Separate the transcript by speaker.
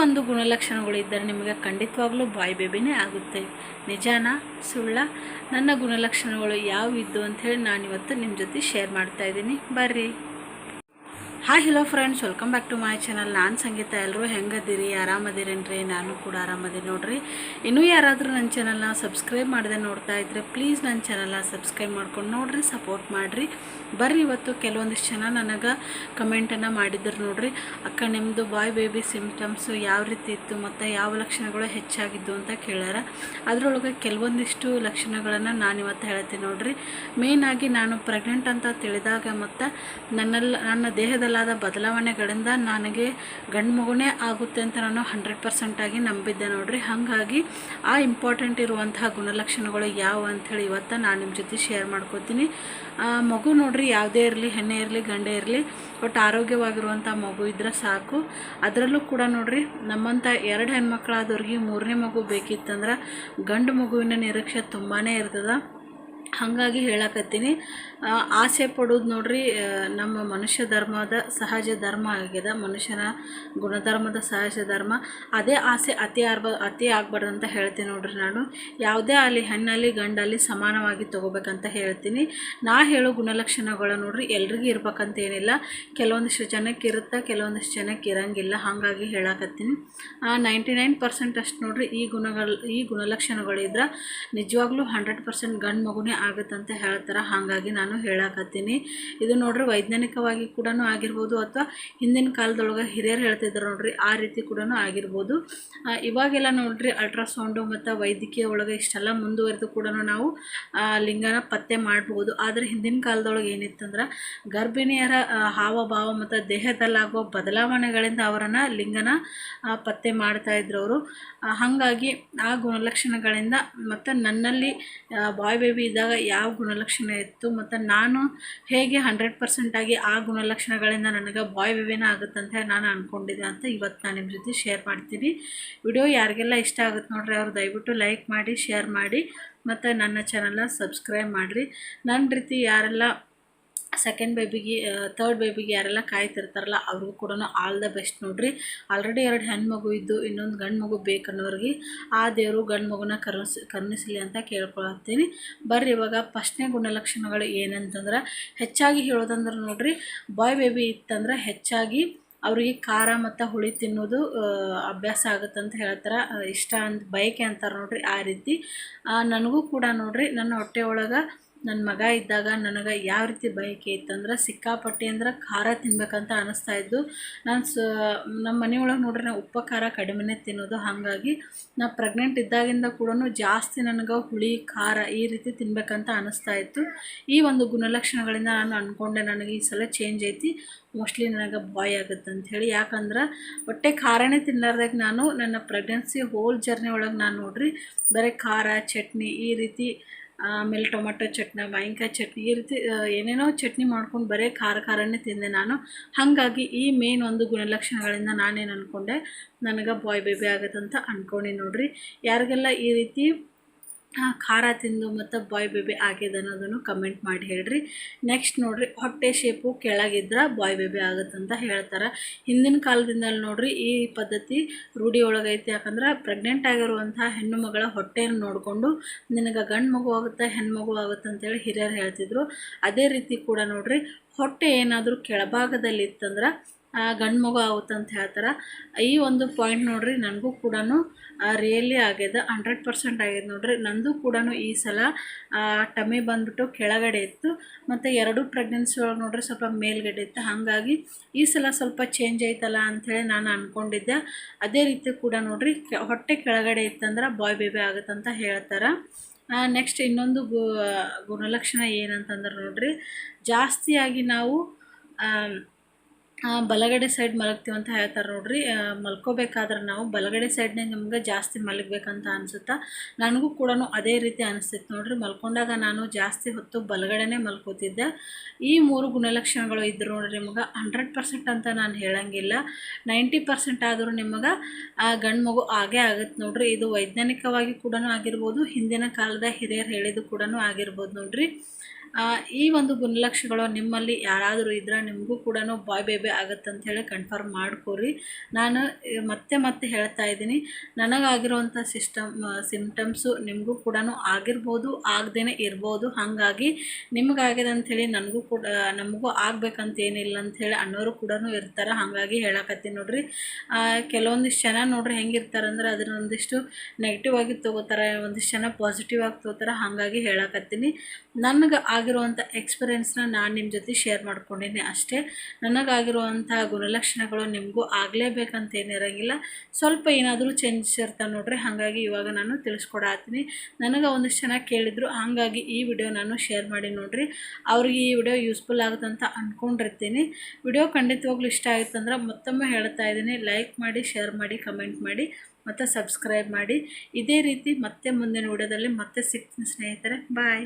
Speaker 1: ಒಂದು ಗುಣಲಕ್ಷಣಗಳು ಇದ್ದರೆ ನಿಮಗೆ ಖಂಡಿತವಾಗ್ಲೂ ಬಾಯ್ ಬೇಬಿನೇ ಆಗುತ್ತೆ. ನಿಜಾನಾ ಸುಳ್ಳ? ನನ್ನ ಗುಣಲಕ್ಷಣಗಳು ಯಾವಿದ್ದು ಅಂಥೇಳಿ ನಾನಿವತ್ತು ನಿಮ್ಮ ಜೊತೆ ಶೇರ್ ಮಾಡ್ತಾ ಇದ್ದೀನಿ. ಬರ್ರಿ. Hi hello friends, welcome back to my channel. ನಾನು ಸಂಗೀತ. ಎಲ್ಲರೂ ಹೆಂಗದಿರಿ? ಆರಾಮದಿರೇನ್ರಿ? ನಾನು ಕೂಡ ಆರಾಮದಿರಿ ನೋಡ್ರಿ. ಇನ್ನೂ ಯಾರಾದರೂ ನನ್ನ ಚಾನಲ್ನ ಸಬ್ಸ್ಕ್ರೈಬ್ ಮಾಡದೆ ನೋಡ್ತಾ ಇದ್ದರೆ ಪ್ಲೀಸ್ ನನ್ನ ಚಾನಲ್ನ ಸಬ್ಸ್ಕ್ರೈಬ್ ಮಾಡ್ಕೊಂಡು ನೋಡಿರಿ, ಸಪೋರ್ಟ್ ಮಾಡಿರಿ. ಬರ್ರಿ, ಇವತ್ತು ಕೆಲವೊಂದಿಷ್ಟು ಜನ ನನಗೆ ಕಮೆಂಟನ್ನು ಮಾಡಿದ್ರು ನೋಡ್ರಿ, ಅಕ್ಕ ನಿಮ್ಮದು ಬಾಯ್ ಬೇಬಿ ಸಿಮ್ಟಮ್ಸು ಯಾವ ರೀತಿ ಇತ್ತು ಮತ್ತು ಯಾವ ಲಕ್ಷಣಗಳು ಹೆಚ್ಚಾಗಿದ್ದು ಅಂತ ಕೇಳ್ಯಾರ. ಅದರೊಳಗೆ ಕೆಲವೊಂದಿಷ್ಟು ಲಕ್ಷಣಗಳನ್ನು ನಾನು ಇವತ್ತು ಹೇಳ್ತೀನಿ ನೋಡ್ರಿ. ಮೇಯ್ನಾಗಿ ನಾನು ಪ್ರೆಗ್ನೆಂಟ್ ಅಂತ ತಿಳಿದಾಗ ಮತ್ತು ನನ್ನ ದೇಹದಲ್ಲಾದ ಬದಲಾವಣೆಗಳಿಂದ ನನಗೆ ಗಂಡು ಮಗುನೇ ಆಗುತ್ತೆ ಅಂತ ನಾನು 100% ಆಗಿ ನಂಬಿದ್ದೆ ನೋಡ್ರಿ. ಹಾಗಾಗಿ ಆ ಇಂಪಾರ್ಟೆಂಟ್ ಇರುವಂತಹ ಗುಣಲಕ್ಷಣಗಳು ಯಾವ ಅಂಥೇಳಿ ಇವತ್ತು ನಾನು ನಿಮ್ಮ ಜೊತೆ ಶೇರ್ ಮಾಡ್ಕೋತೀನಿ. ಮಗು ನೋಡ್ರಿ, ಯಾವುದೇ ಇರಲಿ, ಹೆಣ್ಣೆ ಇರಲಿ ಗಂಡೆ ಇರಲಿ, ಒಟ್ಟು ಆರೋಗ್ಯವಾಗಿರುವಂಥ ಮಗು ಇದ್ರೆ ಸಾಕು. ಅದರಲ್ಲೂ ಕೂಡ ನೋಡ್ರಿ, ನಮ್ಮಂಥ 2 ಹೆಣ್ಮಕ್ಳಾದವ್ರಿಗೆ 3ನೇ ಮಗು ಬೇಕಿತ್ತಂದ್ರೆ ಗಂಡು ಮಗುವಿನ ನಿರೀಕ್ಷೆ ತುಂಬಾ ಇರ್ತದೆ. ಹಾಗಾಗಿ ಹೇಳಕತ್ತೀನಿ, ಆಸೆ ಪಡೋದು ನೋಡ್ರಿ ನಮ್ಮ ಮನುಷ್ಯ ಧರ್ಮದ ಸಹಜ ಧರ್ಮ ಆಗಿದೆ. ಮನುಷ್ಯನ ಗುಣಧರ್ಮದ ಸಹಜ ಧರ್ಮ. ಅದೇ ಆಸೆ ಅತಿ ಆಗ್ಬಾರ್ದು ಅಂತ ಹೇಳ್ತೀನಿ ನೋಡ್ರಿ. ನಾನು ಯಾವುದೇ ಅಲ್ಲಿ ಹೆಣ್ಣಲ್ಲಿ ಗಂಡಲ್ಲಿ ಸಮಾನವಾಗಿ ತೊಗೋಬೇಕಂತ ಹೇಳ್ತೀನಿ. ನಾ ಹೇಳೋ ಗುಣಲಕ್ಷಣಗಳು ನೋಡ್ರಿ ಎಲ್ರಿಗೂ ಇರ್ಬೇಕಂತ ಏನಿಲ್ಲ. ಕೆಲವೊಂದಿಷ್ಟು ಜನಕ್ಕೆ ಇರುತ್ತೆ, ಕೆಲವೊಂದಿಷ್ಟು ಜನಕ್ಕೆ ಇರಂಗಿಲ್ಲ. ಹಾಗಾಗಿ ಹೇಳಕತ್ತೀನಿ. 99% ಅಷ್ಟು ನೋಡ್ರಿ ಈ ಗುಣಲಕ್ಷಣಗಳಿದ್ರೆ ನಿಜವಾಗ್ಲೂ 100% ಗಂಡು ಮಗುನೇ ಆಗುತ್ತಂತ ಹೇಳ್ತಾರೆ. ಹಾಗಾಗಿ ನಾನು ಹೇಳಕತ್ತೀನಿ. ಇದು ನೋಡ್ರಿ ವೈಜ್ಞಾನಿಕವಾಗಿ ಕೂಡ ಆಗಿರ್ಬೋದು, ಅಥವಾ ಹಿಂದಿನ ಕಾಲದೊಳಗೆ ಹಿರಿಯರು ಹೇಳ್ತಿದ್ರು ನೋಡ್ರಿ, ಆ ರೀತಿ ಕೂಡ ಆಗಿರ್ಬೋದು. ಇವಾಗೆಲ್ಲ ನೋಡ್ರಿ ಅಲ್ಟ್ರಾಸೌಂಡು ಮತ್ತು ವೈದ್ಯಕೀಯ ಒಳಗೆ ಇಷ್ಟೆಲ್ಲ ಮುಂದುವರೆದು ಕೂಡ ನಾವು ಲಿಂಗನ ಪತ್ತೆ ಮಾಡ್ಬೋದು. ಆದರೆ ಹಿಂದಿನ ಕಾಲದೊಳಗೆ ಏನಿತ್ತಂದ್ರೆ ಗರ್ಭಿಣಿಯರ ಹಾವಭಾವ ಮತ್ತು ದೇಹದಲ್ಲಾಗುವ ಬದಲಾವಣೆಗಳಿಂದ ಅವರನ್ನು ಲಿಂಗನ ಪತ್ತೆ ಮಾಡ್ತಾಯಿದ್ರು ಅವರು. ಹಾಗಾಗಿ ಆ ಗುಣಲಕ್ಷಣಗಳಿಂದ ಮತ್ತು ನನ್ನಲ್ಲಿ ಬಾಯ್ ಬೇಬಿ ಇದ್ದಾಗ ಯಾವ ಗುಣಲಕ್ಷಣ ಇತ್ತು ಮತ್ತು ನಾನು ಹೇಗೆ 100% ಆಗಿ ಆ ಗುಣಲಕ್ಷಣಗಳಿಂದ ನನಗೆ ಬಾಯ್ ಬೇಬಿನ ಆಗುತ್ತಂತ ನಾನು ಅಂದ್ಕೊಂಡಿದ್ದೆ ಅಂತ ಇವತ್ತು ನಾನು ನಿಮ್ಮ ಜೊತೆ ಶೇರ್ ಮಾಡ್ತೀನಿ. ವಿಡಿಯೋ ಯಾರಿಗೆಲ್ಲ ಇಷ್ಟ ಆಗುತ್ತೆ ನೋಡ್ರಿ, ಅವ್ರು ದಯವಿಟ್ಟು ಲೈಕ್ ಮಾಡಿ, ಶೇರ್ ಮಾಡಿ ಮತ್ತು ನನ್ನ ಚಾನಲ್ನ ಸಬ್ಸ್ಕ್ರೈಬ್ ಮಾಡಿರಿ. ನನ್ನ ರೀತಿ ಯಾರೆಲ್ಲ ಸೆಕೆಂಡ್ ಬೇಬಿಗೆ, ಥರ್ಡ್ ಬೇಬಿಗೆ ಯಾರೆಲ್ಲ ಕಾಯ್ತಿರ್ತಾರಲ್ಲ ಅವ್ರಿಗೂ ಕೂಡ ಆಲ್ ದ ಬೆಸ್ಟ್ ನೋಡ್ರಿ. ಆಲ್ರೆಡಿ 2 ಹೆಣ್ಮಗು ಇದ್ದು ಇನ್ನೊಂದು ಗಂಡು ಮಗು ಬೇಕನ್ನೋರಿಗೆ ಆ ದೇವರು ಗಂಡು ಮಗುನ ಕರುಣಿಸಲಿ ಅಂತ ಕೇಳ್ಕೊಳ್ತೀನಿ. ಬರ್ರಿ, ಇವಾಗ ಫಸ್ಟ್ನೇ ಗುಣಲಕ್ಷಣಗಳು ಏನಂತಂದ್ರೆ, ಹೆಚ್ಚಾಗಿ ಹೇಳೋದಂದ್ರೆ ನೋಡ್ರಿ, ಬಾಯ್ ಬೇಬಿ ಇತ್ತಂದ್ರೆ ಹೆಚ್ಚಾಗಿ ಅವರಿಗೆ ಖಾರ ಮತ್ತು ಹುಳಿ ತಿನ್ನೋದು ಅಭ್ಯಾಸ ಆಗುತ್ತಂತ ಹೇಳ್ತಾರೆ. ಇಷ್ಟ ಅಂತ ಬಯಕೆ ಅಂತಾರೆ ನೋಡ್ರಿ, ಆ ರೀತಿ ನನಗೂ ಕೂಡ ನೋಡ್ರಿ ನನ್ನ ಹೊಟ್ಟೆ ಒಳಗೆ ನನ್ನ ಮಗ ಇದ್ದಾಗ ನನಗೆ ಯಾವ ರೀತಿ ಬಯಕೆ ಇತ್ತಂದ್ರೆ ಸಿಕ್ಕಾಪಟ್ಟೆ ಅಂದ್ರೆ ಖಾರ ತಿನ್ಬೇಕಂತ ಅನ್ನಿಸ್ತಾಯಿದ್ದು. ನಮ್ಮ ಮನೆಯೊಳಗೆ ನೋಡ್ರಿ ನಾವು ಉಪ್ಪು ಖಾರ ಕಡಿಮೆನೇ ತಿನ್ನೋದು. ಹಾಗಾಗಿ ನಾ ಪ್ರೆಗ್ನೆಂಟ್ ಇದ್ದಾಗಿಂದ ಕೂಡ ಜಾಸ್ತಿ ನನಗೆ ಹುಳಿ ಖಾರ ಈ ರೀತಿ ತಿನ್ಬೇಕಂತ ಅನ್ನಿಸ್ತಾಯಿತ್ತು. ಈ ಒಂದು ಗುಣಲಕ್ಷಣಗಳಿಂದ ನಾನು ಅಂದ್ಕೊಂಡೆ ನನಗೆ ಈ ಸಲ ಚೇಂಜ್ ಐತಿ, ಮೋಸ್ಟ್ಲಿ ನನಗೆ ಬಾಯ್ ಆಗುತ್ತೆ ಅಂಥೇಳಿ. ಯಾಕಂದ್ರೆ ಹೊಟ್ಟೆ ಖಾರನೇ ತಿನ್ನಲಾರ್ದಾಗ ನಾನು ನನ್ನ ಪ್ರೆಗ್ನೆನ್ಸಿ ಹೋಲ್ ಜರ್ನಿ ಒಳಗೆ ನಾನು ನೋಡ್ರಿ ಬರೀ ಖಾರ ಚಟ್ನಿ ಈ ರೀತಿ, ಆಮೇಲೆ ಟೊಮೆಟೊ ಚಟ್ನಿ, ಮಾವಿನಕಾಯಿ ಚಟ್ನಿ ಈ ರೀತಿ ಏನೇನೋ ಚಟ್ನಿ ಮಾಡ್ಕೊಂಡು ಬರೀ ಖಾರನೇ ತಿಂದೆ ನಾನು. ಹಾಗಾಗಿ ಈ ಮೇನ್ ಒಂದು ಗುಣಲಕ್ಷಣಗಳಿಂದ ನಾನೇನು ಅಂದ್ಕೊಂಡೆ ನನಗೆ ಬಾಯ್ ಬೇಬಿ ಆಗುತ್ತಂತ ಅಂದ್ಕೊಂಡು ನೋಡ್ರಿ. ಯಾರಿಗೆಲ್ಲ ಈ ರೀತಿ ಖಾರ ತಿಂದು ಮತ್ತು ಬಾಯ್ ಬೇಬಿ ಆಗಿದೆ ಅನ್ನೋದನ್ನು ಕಮೆಂಟ್ ಮಾಡಿ ಹೇಳ್ರಿ. ನೆಕ್ಸ್ಟ್ ನೋಡ್ರಿ, ಹೊಟ್ಟೆ ಶೇಪು ಕೆಳಗಿದ್ರೆ ಬಾಯ್ ಬೇಬಿ ಆಗುತ್ತಂತ ಹೇಳ್ತಾರೆ. ಹಿಂದಿನ ಕಾಲದಿಂದಲೂ ನೋಡ್ರಿ ಈ ಪದ್ಧತಿ ರೂಢಿ ಒಳಗೈತಿ. ಯಾಕಂದ್ರೆ ಪ್ರೆಗ್ನೆಂಟ್ ಆಗಿರುವಂಥ ಹೆಣ್ಣು ಮಗಳ ಹೊಟ್ಟೆಯನ್ನು ನೋಡಿಕೊಂಡು ನಿನಗೆ ಗಂಡು ಮಗು ಆಗುತ್ತೆ, ಹೆಣ್ಮಗು ಆಗುತ್ತೆ ಅಂತೇಳಿ ಹಿರಿಯರು ಹೇಳ್ತಿದ್ರು. ಅದೇ ರೀತಿ ಕೂಡ ನೋಡ್ರಿ, ಹೊಟ್ಟೆ ಏನಾದರೂ ಕೆಳಭಾಗದಲ್ಲಿ ಇತ್ತಂದ್ರೆ ಗಂಡು ಮಗು ಆಗುತ್ತಂತ ಹೇಳ್ತಾರೆ. ಈ ಒಂದು ಪಾಯಿಂಟ್ ನೋಡ್ರಿ ನನಗೂ ಕೂಡ ರಿಯಲಿ ಆಗ್ಯದ, 100% ಆಗ್ಯದ ನೋಡ್ರಿ. ನಂದು ಕೂಡ ಈ ಸಲ ಟಮಿ ಬಂದುಬಿಟ್ಟು ಕೆಳಗಡೆ ಇತ್ತು ಮತ್ತು 2 ಪ್ರೆಗ್ನೆನ್ಸಿ ಒಳಗೆ ನೋಡ್ರಿ ಸ್ವಲ್ಪ ಮೇಲ್ಗಡೆ ಇತ್ತು. ಹಾಗಾಗಿ ಈ ಸಲ ಸ್ವಲ್ಪ ಚೇಂಜ್ ಐತಲ್ಲ ಅಂಥೇಳಿ ನಾನು ಅಂದ್ಕೊಂಡಿದ್ದೆ. ಅದೇ ರೀತಿ ಕೂಡ ನೋಡ್ರಿ ಹೊಟ್ಟೆ ಕೆಳಗಡೆ ಇತ್ತಂದ್ರೆ ಬಾಯ್ ಬೇಬಿ ಆಗುತ್ತಂತ ಹೇಳ್ತಾರೆ. ನೆಕ್ಸ್ಟ್ ಇನ್ನೊಂದು ಗುಣಲಕ್ಷಣ ಏನಂತಂದ್ರೆ ನೋಡ್ರಿ, ಜಾಸ್ತಿಯಾಗಿ ನಾವು ಬಲಗಡೆ ಸೈಡ್ ಮಲಗ್ತೀವಿ ಅಂತ ಹೇಳ್ತಾರೆ ನೋಡ್ರಿ. ಮಲ್ಕೋಬೇಕಾದ್ರೆ ನಾವು ಬಲಗಡೆ ಸೈಡ್ನೇ ನಮ್ಗೆ ಜಾಸ್ತಿ ಮಲಗಬೇಕಂತ ಅನಿಸುತ್ತಾ. ನನಗೂ ಕೂಡ ಅದೇ ರೀತಿ ಅನಿಸ್ತಿತ್ತು ನೋಡ್ರಿ. ಮಲ್ಕೊಂಡಾಗ ನಾನು ಜಾಸ್ತಿ ಹೊತ್ತು ಬಲಗಡೆನೇ ಮಲ್ಕೋತಿದ್ದೆ. ಈ 3 ಗುಣಲಕ್ಷಣಗಳು ಇದ್ರು ನೋಡ್ರಿ ನಿಮ್ಗೆ 100% ಅಂತ ನಾನು ಹೇಳಂಗಿಲ್ಲ, 90% ಆದರೂ ನಿಮಗೆ ಗಂಡು ಮಗು ಆಗೇ ಆಗುತ್ತೆ ನೋಡ್ರಿ. ಇದು ವೈಜ್ಞಾನಿಕವಾಗಿ ಕೂಡ ಆಗಿರ್ಬೋದು, ಹಿಂದಿನ ಕಾಲದ ಹಿರಿಯರು ಹೇಳಿದ್ದು ಕೂಡ ಆಗಿರ್ಬೋದು ನೋಡ್ರಿ. ಈ ಒಂದು ಗುಣಲಕ್ಷಣಗಳು ನಿಮ್ಮಲ್ಲಿ ಯಾರಾದರೂ ಇದ್ರೆ ನಿಮಗೂ ಕೂಡ ಬಾಯ್ ಬೇಬಿ ಆಗುತ್ತೆ ಅಂಥೇಳಿ ಕನ್ಫರ್ಮ್ ಮಾಡ್ಕೊರಿ. ನಾನು ಮತ್ತೆ ಮತ್ತೆ ಹೇಳ್ತಾ ಇದ್ದೀನಿ, ನನಗಾಗಿರುವಂಥ ಸಿಮ್ಟಮ್ಸು ನಿಮಗೂ ಕೂಡ ಆಗಿರ್ಬೋದು, ಆಗದೇ ಇರ್ಬೋದು. ಹಾಗಾಗಿ ನಿಮಗಾಗಿದೆ ಅಂಥೇಳಿ ನಮಗೂ ಆಗ್ಬೇಕಂತ ಏನಿಲ್ಲ ಅಂಥೇಳಿ ಅನ್ನೋರು ಕೂಡ ಇರ್ತಾರೆ. ಹಾಗಾಗಿ ಹೇಳಕತ್ತೀನಿ ನೋಡ್ರಿ. ಕೆಲವೊಂದಿಷ್ಟು ಜನ ನೋಡ್ರಿ ಹೆಂಗಿರ್ತಾರೆ ಅಂದ್ರೆ ಅದನ್ನ ಒಂದಿಷ್ಟು ನೆಗೆಟಿವ್ ಆಗಿ ತೊಗೋತಾರೆ, ಒಂದಿಷ್ಟು ಜನ ಪಾಸಿಟಿವ್ ಆಗಿ ತೊಗೋತಾರೆ. ಹಾಗಾಗಿ ಹೇಳಕತ್ತೀನಿ, ನನಗೆ ಆಗಿರುವಂಥ ಎಕ್ಸ್ಪೀರಿಯೆನ್ಸ್ನ ನಾನು ನಿಮ್ಮ ಜೊತೆ ಶೇರ್ ಮಾಡ್ಕೊಂಡಿನಿ ಅಷ್ಟೇ. ನನಗಾಗಿರುವಂಥ ಗುಣಲಕ್ಷಣಗಳು ನಿಮಗೂ ಆಗಲೇಬೇಕಂತ ಏನಿರೋಂಗಿಲ್ಲ. ಸ್ವಲ್ಪ ಏನಾದರೂ ಚೇಂಜಸ್ ಇರ್ತಾವೆ ನೋಡ್ರಿ. ಹಾಗಾಗಿ ಇವಾಗ ನಾನು ತಿಳಿಸ್ಕೊಡತ್ತೀನಿ. ನನಗೆ ಒಂದಿಷ್ಟು ಜನ ಕೇಳಿದ್ರು, ಹಾಗಾಗಿ ಈ ವಿಡಿಯೋ ನಾನು ಶೇರ್ ಮಾಡಿ ನೋಡ್ರಿ. ಅವ್ರಿಗೆ ಈ ವಿಡಿಯೋ ಯೂಸ್ಫುಲ್ ಆಗುತ್ತೆ ಅಂತ ಅಂದ್ಕೊಂಡಿರ್ತೀನಿ. ವಿಡಿಯೋ ಖಂಡಿತವಾಗ್ಲೂ ಇಷ್ಟ ಆಯಿತು ಅಂದ್ರೆ ಮತ್ತೊಮ್ಮೆ ಹೇಳ್ತಾ ಇದ್ದೀನಿ, ಲೈಕ್ ಮಾಡಿ, ಶೇರ್ ಮಾಡಿ, ಕಮೆಂಟ್ ಮಾಡಿ ಮತ್ತು ಸಬ್ಸ್ಕ್ರೈಬ್ ಮಾಡಿ. ಇದೇ ರೀತಿ ಮತ್ತೆ ಮುಂದಿನ ವಿಡಿಯೋದಲ್ಲಿ ಮತ್ತೆ ಸಿಗ್ತೀನಿ ಸ್ನೇಹಿತರೆ. ಬಾಯ್.